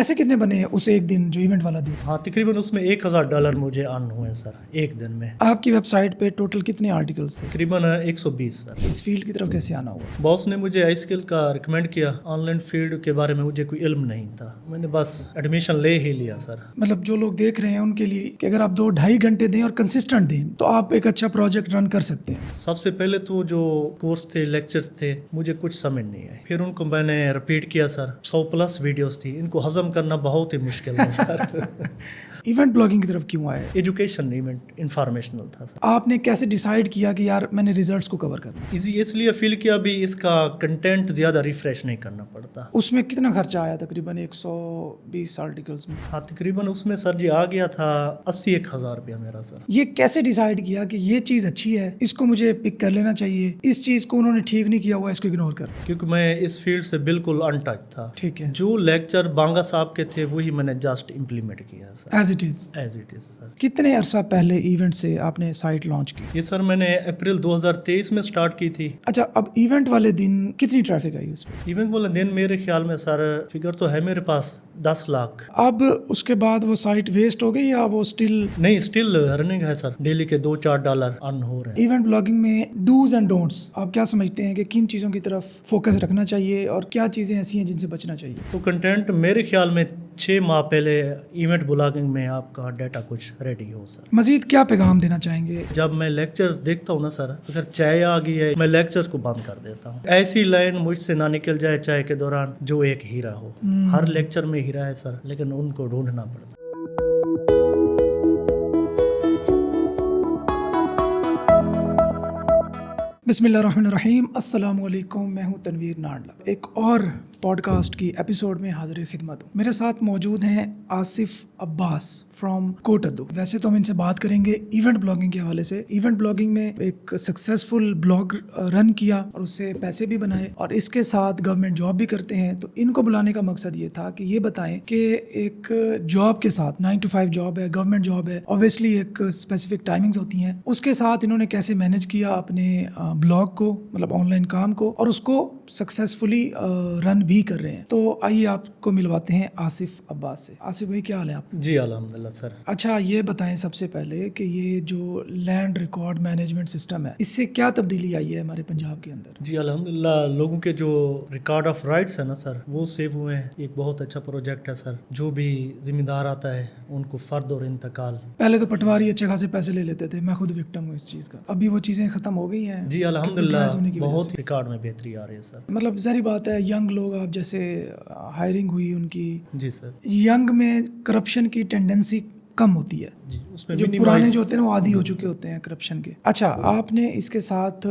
पैसे कितने बने उस एक दिन जो इवेंट वाला दिन? हाँ, तकरीबन उसमें $1000 मुझे अर्न हुए सर एक दिन में। आपकी वेबसाइट पे टोटल कितने आर्टिकल्स थे? तकरीबन 120 सर। इस फील्ड की तरफ कैसे आना हुआ? बॉस ने मुझे आई स्किल का रिकमेंड किया। ऑनलाइन फील्ड के बारे में मुझे कोई इल्म नहीं था, मैंने बस एडमिशन ले ही लिया सर। मतलब जो लोग देख रहे हैं उनके लिए कि अगर आप 2-2.5 घंटे दें और कंसिस्टेंट दें तो आप एक अच्छा प्रोजेक्ट रन कर सकते हैं। सबसे पहले तो जो कोर्स थे, लेक्चर्स थे, मुझे कुछ समझ नहीं आए। फिर उनको मैंने रिपीट किया सर। 100+ वीडियोस थी, इनको हजम करना बहुत ही मुश्किल है सर। इवेंट ब्लॉगिंग की तरफ क्यों आए? एजुकेशन इवेंट इंफॉर्मेशनल था सर। आपने कैसे डिसाइड किया कि यार मैंने रिजल्ट्स को कवर करना? इसलिए फील किया अभी इसका कंटेंट ज़्यादा रिफ्रेश नहीं करना पड़ता। उसमें कितना खर्चा आया तकरीबन 120 आर्टिकल्स में? हाँ, तकरीबन उसमें सर जी आ गया था 80-1,000 रुपया मेरा सर। ये कैसे डिसाइड किया कि ये चीज़ अच्छी है, इसको मुझे पिक कर लेना चाहिए, इस चीज़ को उन्होंने ठीक नहीं किया हुआ, इसको इग्नोर कर? क्योंकि मैं इस फील्ड से बिल्कुल अनटच था। ठीक है। जो लेक्चर बांगा साहब के थे वही मैंने जस्ट इम्प्लीमेंट किया sir. As it is sir. कितने अरसा पहले इवेंट से आपने साइट लॉन्च की? ये सर मैंने अप्रैल 2023 में स्टार्ट की थी। अच्छा, अब इवेंट वाले दिन कितनी ट्रैफिक आई उस पर? इवेंट वाले दिन मेरे ख्याल में सर फिगर तो है मेरे पास 10 लाख। अब उसके बाद वो साइट वेस्ट हो गई या वो स्टिल? नहीं, स्टिल रनिंग है सर। डेली के $2-4 अर्न हो रहे हैं। इवेंट ब्लॉगिंग में डूज एंड डोंट्स आप क्या समझते हैं कि किन चीज़ों की तरफ फोकस रखना चाहिए और क्या चीज़ें ऐसी हैं जिनसे बचना चाहिए? तो कंटेंट मेरे ख्याल में 6 माह पहले इवेंट ब्लॉगिंग में आपका डाटा कुछ रेडी हो सर। मजीद क्या पैगाम देना चाहेंगे? जब मैं लेक्चर देखता हूँ ना सर, अगर चाय आ गई है मैं लेक्चर को बंद कर देता हूँ। ऐसी लाइन मुझसे ना निकल जाए चाय के दौरान जो एक हीरा हो। हर लेक्चर में हीरा है सर, लेकिन उनको ढूंढना पड़ता है। बिस्मिल्लाहिर्रहमानिर्रहीम, अस्सलाम वालेकुम। मैं हूँ तनवीर नाडला, एक और पॉडकास्ट की एपिसोड में हाजिर खिदमत हूँ। मेरे साथ मौजूद हैं आसिफ अब्बास फ्रॉम कोटद्दू। वैसे तो हम इनसे बात करेंगे इवेंट ब्लॉगिंग के हवाले से। इवेंट ब्लॉगिंग में एक सक्सेसफुल ब्लॉग रन किया और उससे पैसे भी बनाए और इसके साथ गवर्नमेंट जॉब भी करते हैं। तो इनको बुलाने का मकसद ये था कि ये बताएं कि एक जॉब के साथ 9 to 5 जॉब है, गवर्नमेंट जॉब है, ऑब्वियसली एक स्पेसिफिक टाइमिंग्स होती हैं, उसके साथ इन्होंने कैसे मैनेज किया अपने ब्लॉग को, मतलब ऑनलाइन काम को, और उसको सक्सेसफुली रन भी कर रहे हैं। तो आइए आपको मिलवाते हैं आसिफ अब्बास से। आसिफ भाई, क्या हाल है आप? जी अल्हम्दुलिल्लाह सर। अच्छा, ये बताएं सबसे पहले कि ये जो लैंड रिकॉर्ड मैनेजमेंट सिस्टम है, इससे क्या तब्दीली आई है हमारे पंजाब के अंदर? जी अल्हम्दुलिल्लाह, लोगों के जो रिकॉर्ड ऑफ राइट्स है ना सर, वो सेव हुए हैं। एक बहुत अच्छा प्रोजेक्ट है सर। जो भी जिम्मेदार आता है उनको फर्द और इंतकाल। पहले तो पटवारी अच्छे खासे पैसे ले लेते थे, मैं खुद विक्टिम हूँ इस चीज़ का। अभी वो चीज़ें खत्म हो गई हैं। जी अल्हम्दुलिल्लाह, बहुत रिकॉर्ड में बेहतरी आ रही है सर। मतलब ज़ाहिर बात है, यंग लोग आप जैसे हायरिंग हुई उनकी, जी सर, यंग में करप्शन की टेंडेंसी कम होती है। जी, उसमें जो पुराने जो होते हैं वो आदी हो चुके होते हैं करप्शन के। अच्छा, आपने इसके साथ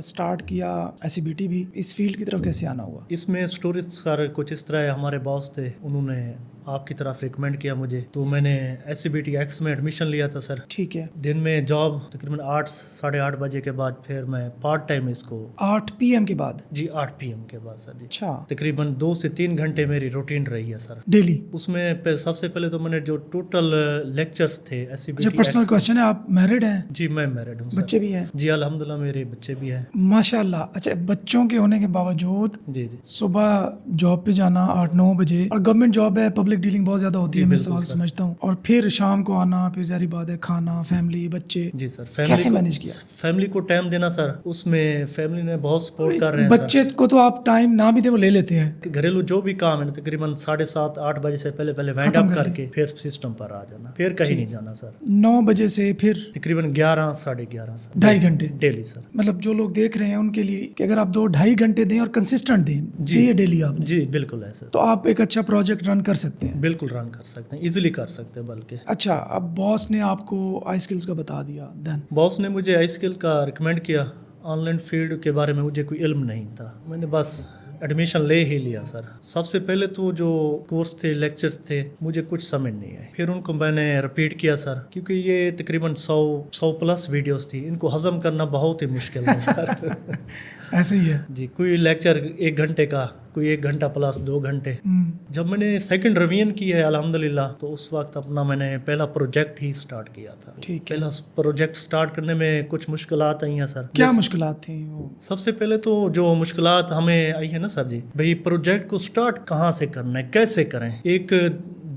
स्टार्ट किया SCBT भी। इस फील्ड की तरफ कैसे आना हुआ? इसमें स्टोरीज सर कुछ इस तरह है। हमारे बॉस थे, उन्होंने आपकी तरफ रिकमेंड किया मुझे, तो मैंने SCBT X में एडमिशन लिया था सर। ठीक है। दिन में जॉब तकरीबन 8-8:30 बजे के बाद, फिर मैं पार्ट टाइम इसको 8 PM के बाद? जी 8 PM के बाद सर जी। अच्छा। तकरीबन 2 से 3 घंटे मेरी रूटीन रही है सर डेली? उसमें सबसे पहले तो मैंने जो टोटल लेक्चर्स थे SCBT अच्छा, पर्सनल क्वेश्चन है, आप मैरिड हैं? जी मैं मैरिड हूँ। बच्चे भी हैं? जी अल्हम्दुलिल्लाह, मेरे बच्चे भी हैं माशाल्लाह। अच्छा, बच्चों के होने के बावजूद जी जी सुबह जॉब पे जाना 8-9 बजे, और गवर्नमेंट जॉब है, पब्लिक डीलिंग बहुत ज्यादा होती है, मैं सवाल समझता हूँ, और फिर शाम को आना, फिर जारी बात है खाना, फैमिली, बच्चे। जी सर, कैसे मैनेज किया? फैमिली को टाइम देना सर, उसमें फैमिली ने बहुत सपोर्ट कर रहे हैं। बच्चे को तो आप टाइम ना भी दे वो ले लेते हैं। घरेलू जो भी काम है तकरीबन 7:30-8 बजे से पहले वाइंड अप करके फिर सिस्टम पर आ जाना, फिर कहीं नहीं जाना सर। 9 बजे से फिर तकरीबन 11-11:30 सर, 2.5 घंटे डेली सर। मतलब जो लोग देख रहे हैं उनके लिए कि अगर आप 2-2.5 घंटे दें और कंसिस्टेंट दें ये डेली आपने, जी बिल्कुल है सर, तो आप एक अच्छा प्रोजेक्ट रन कर सकते हैं। बिल्कुल रन कर सकते हैं, इजीली कर सकते हैं बल्कि। अच्छा, अब बॉस ने आपको आई स्किल्स का बता दिया, देन बॉस ने मुझे आई स्किल का रिकमेंड किया। ऑनलाइन फील्ड के बारे में मुझे कोई इल्म नहीं था, मैंने बस एडमिशन ले ही लिया सर। सबसे पहले तो जो कोर्स थे, लेक्चर्स थे, मुझे कुछ समझ नहीं आए। फिर उनको मैंने रिपीट किया सर, क्योंकि ये तकरीबन 100+ वीडियोस थी, इनको हजम करना बहुत ही मुश्किल है सर। ऐसे ही है। जी, कोई लेक्चर 1 घंटे का, कोई 1 घंटा प्लस 2 घंटे। जब मैंने सेकंड रिवीजन की है अल्हम्दुलिल्लाह, तो उस वक्त अपना मैंने पहला प्रोजेक्ट ही स्टार्ट किया था। ठीक है। पहला प्रोजेक्ट स्टार्ट करने में कुछ मुश्किलात आई हैं सर। क्या मुश्किलात थी वो? सबसे पहले तो जो मुश्किलात हमें आई है ना सर जी, भाई प्रोजेक्ट को स्टार्ट कहाँ से करना है, कैसे करें, एक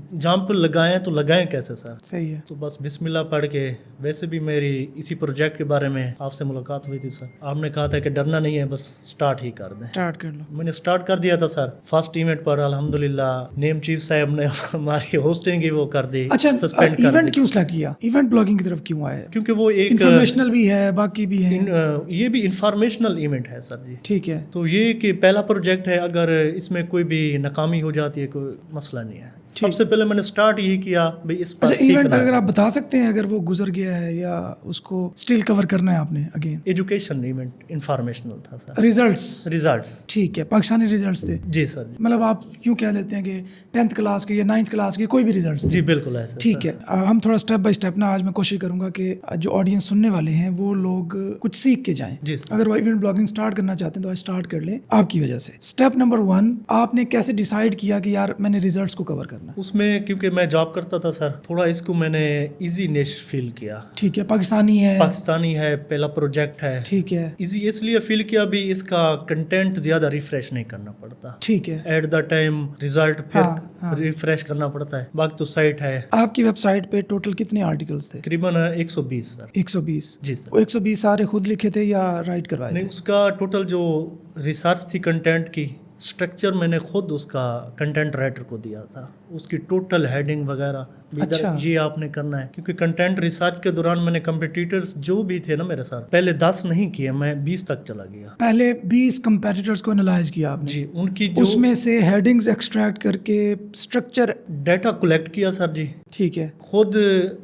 एग्जाम्पल लगाएं तो लगाएं कैसे सर। सही है। तो बस बिस्मिल्लाह पढ़ के, वैसे भी मेरी इसी प्रोजेक्ट के बारे में आपसे मुलाकात हुई थी सर, आपने कहा था कि डरना नहीं है, बस स्टार्ट ही कर दें। स्टार्ट कर लो। मैंने स्टार्ट कर दिया था सर। फर्स्ट इवेंट पर अल्हम्दुलिल्लाह नेम चीफ साहब ने हमारी होस्टिंग ही वो कर दी, अच्छा, सस्पेंड कर इवेंट दी। क्यों सेलेक्ट किया? इवेंट ब्लॉगिंग की तरफ क्यों आए? क्योंकि वो एक इंफॉर्मेशनल भी है, बाकी भी है। ये भी इंफॉर्मेशनल इवेंट है सर जी। ठीक है। तो ये कि पहला प्रोजेक्ट है, अगर इसमें कोई भी नाकामी हो जाती है कोई मसला नहीं है। सबसे पहले मैंने स्टार्ट यही किया भाई इस पर अच्छा, इवेंट सीखना अगर है। आप बता सकते हैं, अगर वो गुजर गया है या उसको स्टिल कवर करना है आपने अगेन? एजुकेशन इवेंट इंफॉर्मेशनल था सर। रिजल्ट्स ठीक है, पाकिस्तानी रिजल्ट्स थे। जी सर जी। मतलब आप यूँ कह लेते हैं कि 10th क्लास के या 9th क्लास के कोई भी रिजल्ट्स जी बिल्कुल ऐसा। ठीक है। हम थोड़ा स्टेप बाय स्टेप ना, आज मैं कोशिश करूंगा कि जो ऑडियंस सुनने वाले हैं वो लोग कुछ सीख के जाएं। जी सर। अगर वो इवेंट ब्लॉगिंग स्टार्ट करना चाहते हैं तो आज स्टार्ट कर लें आपकी वजह से। स्टेप नंबर 1, आपने कैसे डिसाइड किया कि यार मैंने रिजल्ट्स को कवर करना है? उसमें क्योंकि मैं जॉब करता था सर, थोड़ा इसको मैंने इजी नेश फील किया। ठीक है, पाकिस्तानी है। पाकिस्तानी है, पहला प्रोजेक्ट है। ठीक है। इजी इसलिए फील किया भी इसका कंटेंट ज्यादा रिफ्रेश नहीं करना पड़ता। ठीक है। एट द टाइम रिजल्ट फिर हाँ। रिफ्रेश करना पड़ता है। बाकी तो साइट है। आपकी वेबसाइट पे टोटल कितने आर्टिकल्स थे? तकरीबन 120 सर। 120? जी सर। वो 120 सारे खुद लिखे थे या राइट करवाए नहीं, थे? उसका टोटल जो रिसर्च थी कंटेंट की, स्ट्रक्चर मैंने खुद उसका कंटेंट राइटर को दिया था। उसकी टोटल हेडिंग वगैरह भी इधर अच्छा। ये आपने करना है, क्योंकि कंटेंट रिसर्च के दौरान मैंने कंपिटिटर्स जो भी थे ना मेरे साथ, पहले 10 नहीं किए, मैं 20 तक चला गया। पहले 20 कंपेटिटर्स को एनालाइज किया आपने? जी, उनकी जो उसमें से हेडिंग्स एक्सट्रैक्ट करके स्ट्रक्चर। डाटा कलेक्ट किया सर जी। ठीक है। खुद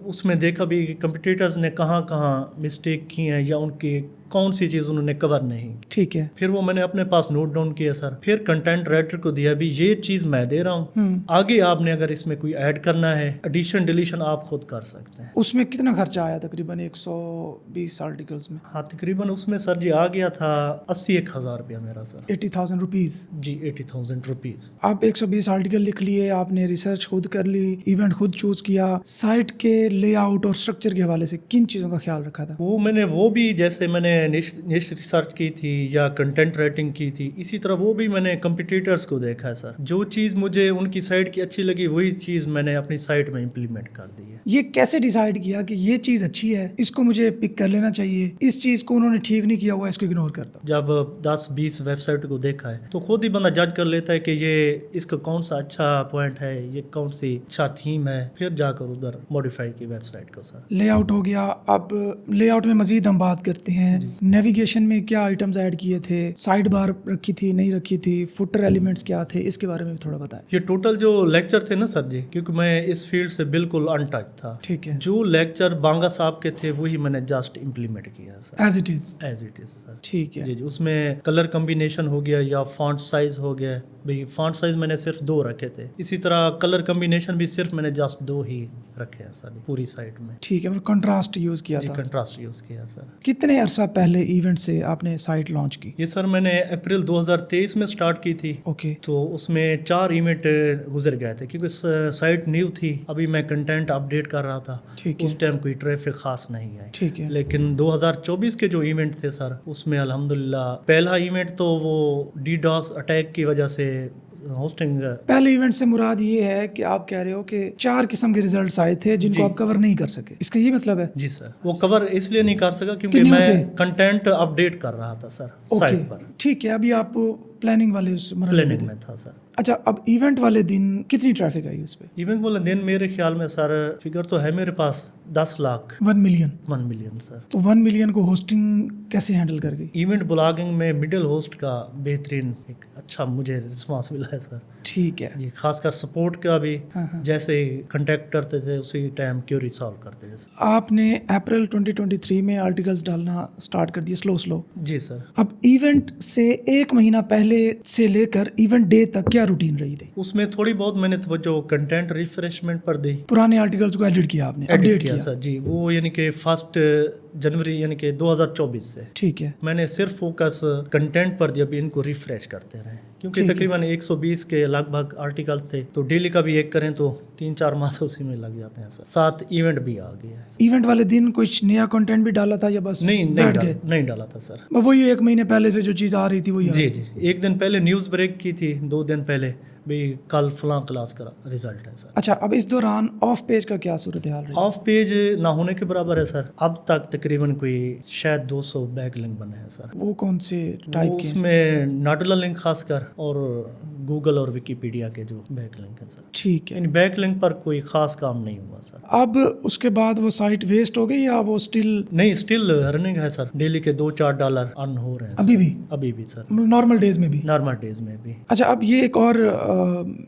उसमें देखा भी कि कंपिटिटर्स ने कहाँ कहाँ मिस्टेक की हैं या उनकी कौन सी चीज़ उन्होंने कवर नहीं। ठीक है। फिर वो मैंने अपने पास नोट डाउन किया सर। फिर कंटेंट राइटर को दिया भी ये चीज़ मैं दे रहा हूँ, आगे आपने अगर इसमें कोई ऐड करना है, एडिशन डिलीशन आप खुद कर सकते हैं। उसमें कितना खर्चा आया तकरीबन 120 आर्टिकल्स में? हाँ, तकरीबन उसमें सर जी आ गया था 81,000 रुपया मेरा सर। 80,000 रुपीज़? जी, 80,000 रुपीज़। आप 120 आर्टिकल लिख लिए, आपने रिसर्च खुद कर ली, इवेंट खुद चूज किया, साइट के लेआउट और स्ट्रक्चर के हवाले से किन चीज़ों का ख्याल रखा था? वो मैंने वो भी जैसे मैंने निश रिसर्च की थी या कंटेंट राइटिंग की थी, इसी तरह वो भी मैंने कंपिटिटर्स को देखा है सर। जो चीज़ मुझे उनकी साइट की अच्छी लगी वही चीज़ मैंने अपनी साइट में इम्प्लीमेंट कर दी है। ये कैसे डिसाइड किया कि ये चीज़ अच्छी है, इसको मुझे पिक कर लेना चाहिए, इस चीज़ को उन्होंने ठीक नहीं किया हुआ, इसको इग्नोर कर दो? जब 10-20 वेबसाइट को देखा है तो खुद ही बंदा जज कर लेता है कि ये इसका कौन सा अच्छा पॉइंट है, ये कौन सी अच्छा थीम है, फिर जाकर उधर मॉडिफाई की वेबसाइट को सर। लेआउट हो गया। अब लेआउट में मजीद हम बात करते हैं। नेविगेशन में क्या आइटम्स ऐड किए थे? साइड बार रखी थी, नहीं रखी थी? फुटर एलिमेंट्स क्या थे? इसके बारे में भी थोड़ा बताएं। ये टोटल जो लेक्चर थे ना सर जी, क्योंकि मैं इस फील्ड से बिल्कुल अनटच था। ठीक है। जो लेक्चर बांगा साहब के थे वही मैंने जस्ट इम्प्लीमेंट किया sir, as it is sir. ठीक है। जी, उसमें कलर कम्बिनेशन हो गया या फॉन्ट साइज हो गया। भाई फॉन्ट साइज मैंने सिर्फ 2 रखे थे, इसी तरह कलर कम्बिनेशन भी सिर्फ मैंने जस्ट 2 ही रखे हैं सर पूरी साइट में। ठीक है, मतलब कंट्रास्ट यूज किया जी, था। कंट्रास्ट यूज किया सर। कितने अरसा पहले इवेंट से आपने साइट लॉन्च की? ये सर मैंने अप्रैल 2023 में स्टार्ट की थी। ओके। तो उसमें 4 इवेंट गुजर गए थे, क्योंकि साइट न्यू थी, अभी मैं कंटेंट अपडेट कर रहा था। ठीक है। उस टाइम कोई ट्रैफिक खास नहीं आई। ठीक है। लेकिन 2024 के जो इवेंट थे सर, उसमें अल्हम्दुलिल्लाह पहला इवेंट तो वो DDoS अटैक की वजह से होस्टिंग। पहले इवेंट से मुराद ये है कि आप कह रहे हो कि 4 किस्म के रिजल्ट्स आए थे जिनको आप कवर नहीं कर सके, इसका ये मतलब है? जी सर, वो कवर इसलिए नहीं कर सका क्योंकि न्यू थे? मैं कंटेंट अपडेट कर रहा था सर साइट पर। ठीक है, अभी आप प्लानिंग वाले उस मरहले प्लानिंग थे। में था सर। अच्छा, अब इवेंट वाले दिन कितनी ट्रैफिक आई उस पे? इवेंट वाले दिन मेरे ख्याल में सर फिगर तो है मेरे पास 10 लाख। 1 मिलियन? 1 million sir. तो 1 मिलियन को होस्टिंग कैसे हैंडल कर गई? इवेंट ब्लॉगिंग में मिडिल होस्ट का बेहतरीन एक अच्छा मुझे रिस्पांस मिला है सर। ठीक है जी, खासकर सपोर्ट का भी। हाँ। जैसे कांटेक्ट करते थे उसी टाइम क्यूरी सॉल्व करते थे। आपने अप्रैल 2023 में आर्टिकल्स डालना स्टार्ट कर दिए स्लो। जी सर। अब इवेंट से 1 महीना पहले से लेकर इवेंट डे तक क्या क्या रूटीन रही थी? उसमें थोड़ी बहुत मैंने तो जो कंटेंट रिफ्रेशमेंट पर दी, पुराने आर्टिकल्स को एडिट किया आपने, एडिट अपडेट किया किया? सर जी। वो यानी कि 1 जनवरी यानी कि 2024 से ठीक है। मैंने सिर्फ फोकस कंटेंट पर दिया, अभी इनको रिफ्रेश करते रहे, क्योंकि ठीक है। तकरीबन 120 के लगभग आर्टिकल्स थे, तो डेली का भी एक करें तो 3-4 माह तो उसी में लग जाते हैं सर। 7 इवेंट भी आ गया है। इवेंट वाले दिन कुछ नया कंटेंट भी डाला था या बस नहीं बैठ गए? नहीं डाला था सर। वही 1 महीने पहले से जो चीज़ आ रही थी वही आ जी रही थी? जी, एक दिन पहले न्यूज़ ब्रेक की थी, 2 दिन पहले भी कल फलां क्लास का रिजल्ट है सर। अच्छा, अब इस दौरान ऑफ पेज का क्या सूरत हाल रही? ऑफ पेज ना होने के बराबर है सर। अब तक तकरीबन कोई शायद 200 बैक लिंक बने हैं सर। वो कौन से टाइप वो के? उसमें नाडुला लिंक खासकर और गूगल और विकीपीडिया के जो बैक लिंक है सर। ठीक है। इन बैक लिंक पर कोई खास काम नहीं हुआ सर। अब उसके बाद वो साइट वेस्ट हो गई या वो स्टिल नहीं, स्टिल रनिंग है सर। डेली के $2-4 अर्न हो रहे हैं अभी सर। भी? अभी भी सर, नॉर्मल डेज में भी? नॉर्मल डेज में भी। अच्छा, अब ये एक और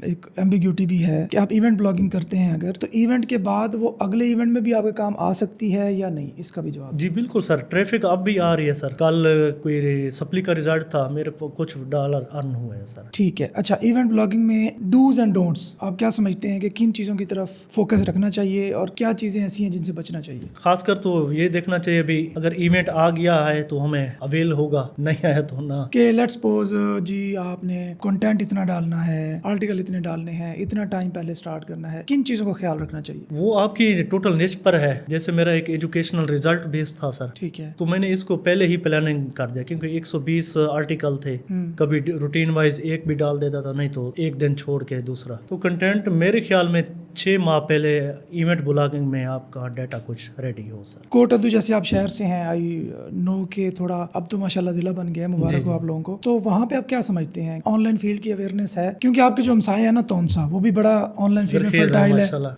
एक एम्बिग्यूटी भी है कि आप इवेंट ब्लॉगिंग करते हैं अगर, तो इवेंट के बाद वो अगले इवेंट में भी आपके काम आ सकती है या नहीं, इसका भी जवाब? जी बिल्कुल सर, ट्रैफिक अब भी आ रही है सर। कल कोई सप्ली का रिजल्ट था, मेरे को कुछ डॉलर अर्न हुए हैं सर। ठीक है। अच्छा, इवेंट ब्लॉगिंग में डूज एंड डोंट्स आप क्या समझते हैं कि किन चीज़ों की तरफ फोकस रखना चाहिए और क्या चीज़ें ऐसी हैं जिनसे बचना चाहिए? खासकर तो ये देखना चाहिए भी, अगर इवेंट आ गया है तो हमें अवेल होगा, नहीं आया तो ना। कि लेट्स सपोज जी आपने कंटेंट इतना डालना है, आर्टिकल इतने डालने हैं, इतना टाइम पहले स्टार्ट करना है, किन चीज़ों का ख्याल रखना चाहिए? वो आपकी टोटल निच पर है। जैसे मेरा एक एजुकेशनल रिजल्ट बेस्ड था सर, ठीक है। तो मैंने इसको पहले ही प्लानिंग कर दिया, क्योंकि 120 आर्टिकल थे। कभी रूटीन वाइज एक भी डाल देता था, नहीं तो एक दिन छोड़ के दूसरा। तो कंटेंट मेरे ख्याल में 6 माह पहले इवेंट ब्लॉगिंग में आपका डाटा कुछ रेडी हो सर। कोटद्दू जैसे आप शहर से हैं, आई नो के थोड़ा अब तो माशाल्लाह जिला बन गया है, मुबारक हो आप लोगों को। तो वहाँ पे आप क्या समझते हैं, ऑनलाइन फील्ड की अवेयरनेस है? क्योंकि आपके जो हमसाए हैं ना तौनसा, वो भी बड़ा ऑनलाइन फील्ड में फर्टाइल है, माशाल्लाह।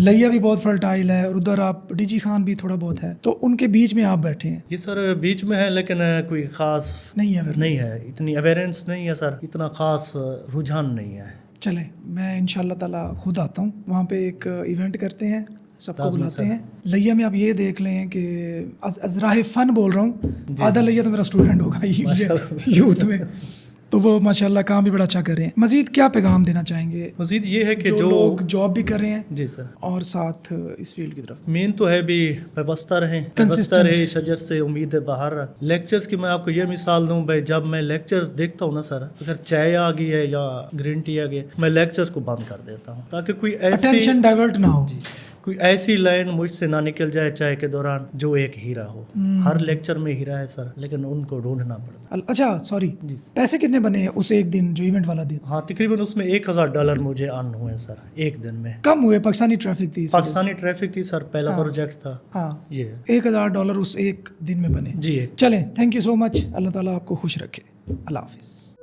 लैया भी बहुत फर्टाइल है, और उधर आप डीजी खान भी थोड़ा बहुत है, तो उनके बीच में आप बैठे हैं। ये सर बीच में है, लेकिन कोई खास नहीं है नहीं है, इतनी अवेयरनेस नहीं है सर, इतना खास रुझान नहीं है। चले, मैं इंशाल्लाह ताला खुद आता हूँ वहाँ पे, एक इवेंट करते हैं, सबको बुलाते हैं। लैया में आप ये देख लें कि अजराह फ़न बोल रहा हूँ, आधा लैया तो मेरा स्टूडेंट होगा यूथ में, तो वो माशाल्लाह काम भी बड़ा अच्छा कर रहे हैं। मज़ीद क्या पैगाम देना चाहेंगे? मज़ीद ये है कि जो लोग जॉब भी कर रहे हैं जी सर, और साथ इस फील्ड की तरफ, मेन तो है भी व्यवस्था रहे, शजर से उम्मीद है बाहर रहा। लेक्चर्स की मैं आपको ये मिसाल दूं भाई, जब मैं लेक्चर्स देखता हूँ ना सर, अगर चाय आ गई है या ग्रीन टी आ गई, मैं लेक्चर्स को बंद कर देता हूँ, ताकि कोई ऐसी अटेंशन डाइवर्ट ना हो, कोई ऐसी लाइन मुझसे ना निकल जाए चाय के दौरान जो एक हीरा हो। हर लेक्चर में हीरा है सर, लेकिन उनको ढूंढना पड़ता है। अच्छा सॉरी, पैसे कितने बने उस एक दिन जो इवेंट वाला दिन? हाँ, तकरीबन उसमें $1000 मुझे अर्न हुए सर एक दिन में। कम हुए? पाकिस्तानी ट्रैफिक थी? पाकिस्तानी ट्रैफिक थी सर, पहला प्रोजेक्ट था। हाँ, ये $1000 उस एक दिन में बने। जी। चलें, थैंक यू सो मच, अल्लाह ताला आपको खुश रखे। अल्लाह हाफिज़।